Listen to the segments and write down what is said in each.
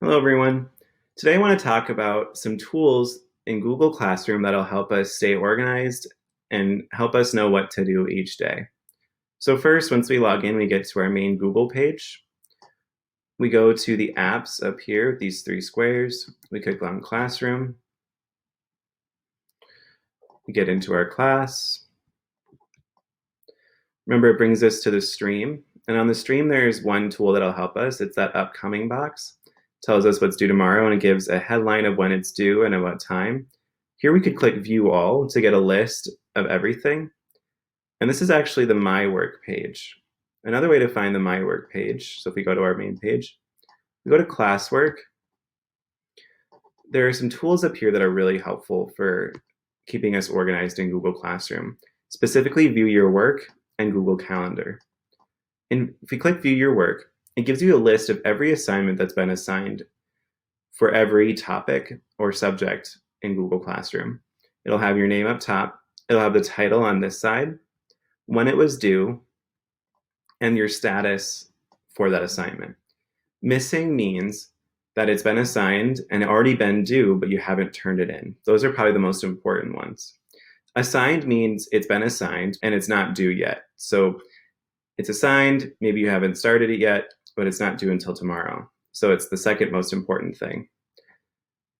Hello, everyone. Today I want to talk about some tools in Google Classroom that'll help us stay organized and help us know what to do each day. So first, once we log in, we get to our main Google page. We go to the apps up here, these three squares. We click on Classroom. We get into our class. Remember, it brings us to the stream. And on the stream, there's one tool that'll help us. It's that upcoming box. Tells us what's due tomorrow, and it gives a headline of when it's due and at what time. Here we could click View All to get a list of everything. And this is actually the My Work page. Another way to find the My Work page, so if we go to our main page, we go to Classwork. There are some tools up here that are really helpful for keeping us organized in Google Classroom, specifically View Your Work and Google Calendar. And if we click View Your Work, it gives you a list of every assignment that's been assigned for every topic or subject in Google Classroom. It'll have your name up top, it'll have the title on this side, when it was due, and your status for that assignment. Missing means that it's been assigned and already been due, but you haven't turned it in. Those are probably the most important ones. Assigned means it's been assigned and it's not due yet. So it's assigned, maybe you haven't started it yet, but it's not due until tomorrow. So it's the second most important thing.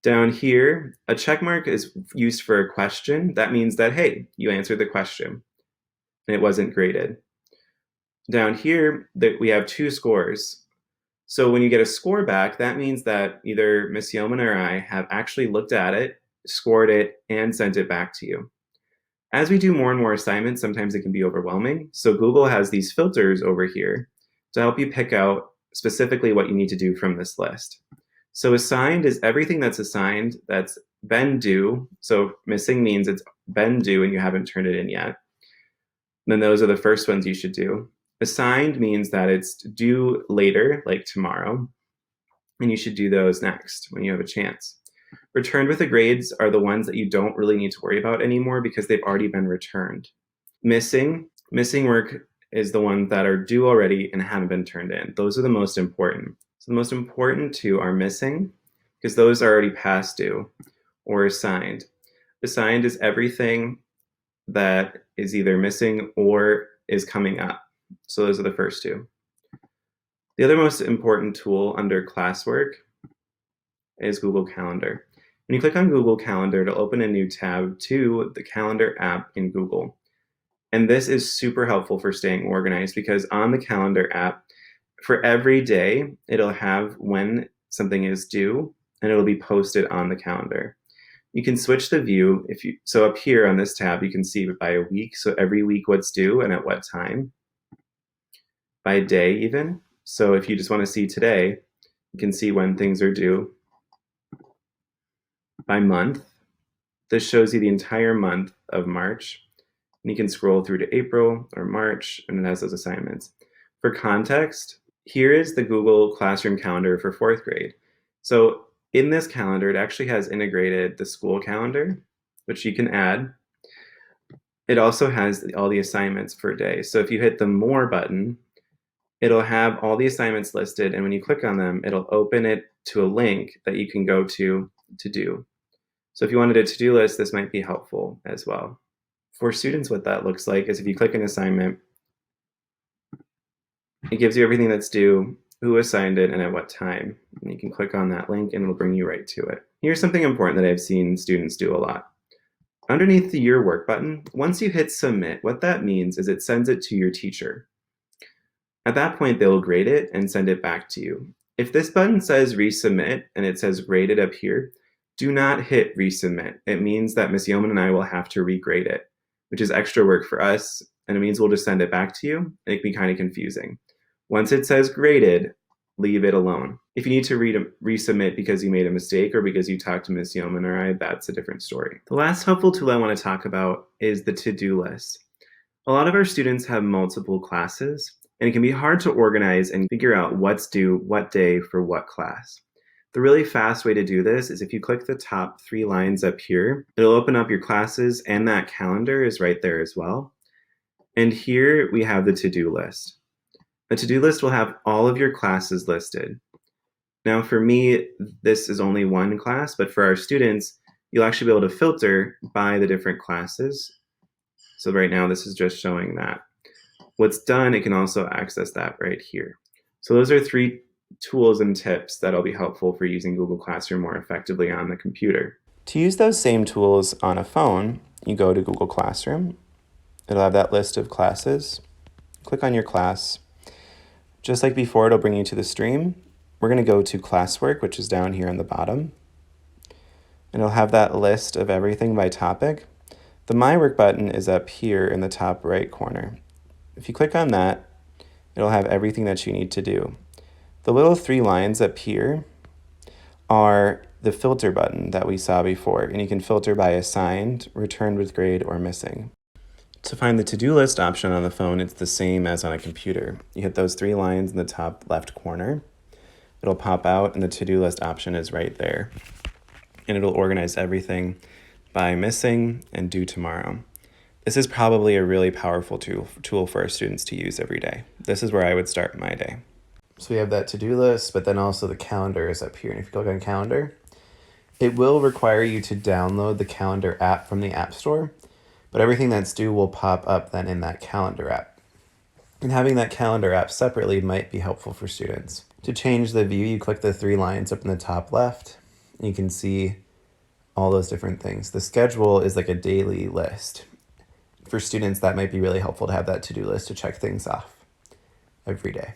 Down here, a check mark is used for a question. That means that, hey, you answered the question and it wasn't graded. Down here, we have two scores. So when you get a score back, that means that either Miss Yeoman or I have actually looked at it, scored it, and sent it back to you. As we do more and more assignments, sometimes it can be overwhelming. So Google has these filters over here to help you pick out specifically what you need to do from this list. So assigned is everything that's assigned that's been due. So missing means it's been due and you haven't turned it in yet. Then those are the first ones you should do. Assigned means that it's due later, like tomorrow, and you should do those next when you have a chance. Returned with the grades are the ones that you don't really need to worry about anymore because they've already been returned. Missing work is the ones that are due already and haven't been turned in. Those are the most important. So the most important two are missing, because those are already past due, or assigned. Assigned is everything that is either missing or is coming up. So those are the first two. The other most important tool under classwork is Google Calendar. When you click on Google Calendar, it'll open a new tab to the Calendar app in Google. And this is super helpful for staying organized because on the Calendar app, for every day, it'll have when something is due and it'll be posted on the calendar. You can switch the view so up here on this tab, you can see by a week. So every week what's due and at what time. By day even. So if you just want to see today, you can see when things are due. By month, this shows you the entire month of March. And you can scroll through to April or March, and it has those assignments. For context, here is the Google Classroom calendar for 4th grade. So in this calendar, it actually has integrated the school calendar, which you can add. It also has all the assignments for a day. So if you hit the More button, it'll have all the assignments listed, and when you click on them, it'll open it to a link that you can go to do. So if you wanted a to-do list, this might be helpful as well. For students, what that looks like is if you click an assignment, it gives you everything that's due, who assigned it, and at what time. And you can click on that link and it'll bring you right to it. Here's something important that I've seen students do a lot. Underneath the Your Work button, once you hit Submit, what that means is it sends it to your teacher. At that point, they'll grade it and send it back to you. If this button says Resubmit and it says Graded up here, do not hit Resubmit. It means that Ms. Yeoman and I will have to regrade it, which is extra work for us, and it means we'll just send it back to you. It can be kind of confusing. Once it says graded, leave it alone. If you need to resubmit because you made a mistake or because you talked to Ms. Yeoman or I, that's a different story. The last helpful tool I want to talk about is the to-do list. A lot of our students have multiple classes, and it can be hard to organize and figure out what's due what day for what class. The really fast way to do this is if you click the top 3 lines up here, it'll open up your classes, and that calendar is right there as well. And here we have the to-do list. The to-do list will have all of your classes listed. Now for me, this is only one class, but for our students, you'll actually be able to filter by the different classes. So right now, this is just showing that. What's done, it can also access that right here. So those are 3 tools and tips that'll be helpful for using Google Classroom more effectively on the computer. To use those same tools on a phone, you go to Google Classroom. It'll have that list of classes. Click on your class. Just like before, it'll bring you to the stream. We're going to go to classwork, which is down here on the bottom. And it'll have that list of everything by topic. The My Work button is up here in the top right corner. If you click on that, it'll have everything that you need to do. The little 3 lines up here are the filter button that we saw before, and you can filter by assigned, returned with grade, or missing. To find the to-do list option on the phone, it's the same as on a computer. You hit those 3 lines in the top left corner. It'll pop out, and the to-do list option is right there. And it'll organize everything by missing and due tomorrow. This is probably a really powerful tool for our students to use every day. This is where I would start my day. So we have that to-do list, but then also the calendar is up here. And if you click on calendar, it will require you to download the calendar app from the App Store, but everything that's due will pop up then in that calendar app. And having that calendar app separately might be helpful for students. To change the view, you click the 3 lines up in the top left, and you can see all those different things. The schedule is like a daily list. For students, that might be really helpful to have that to-do list to check things off every day.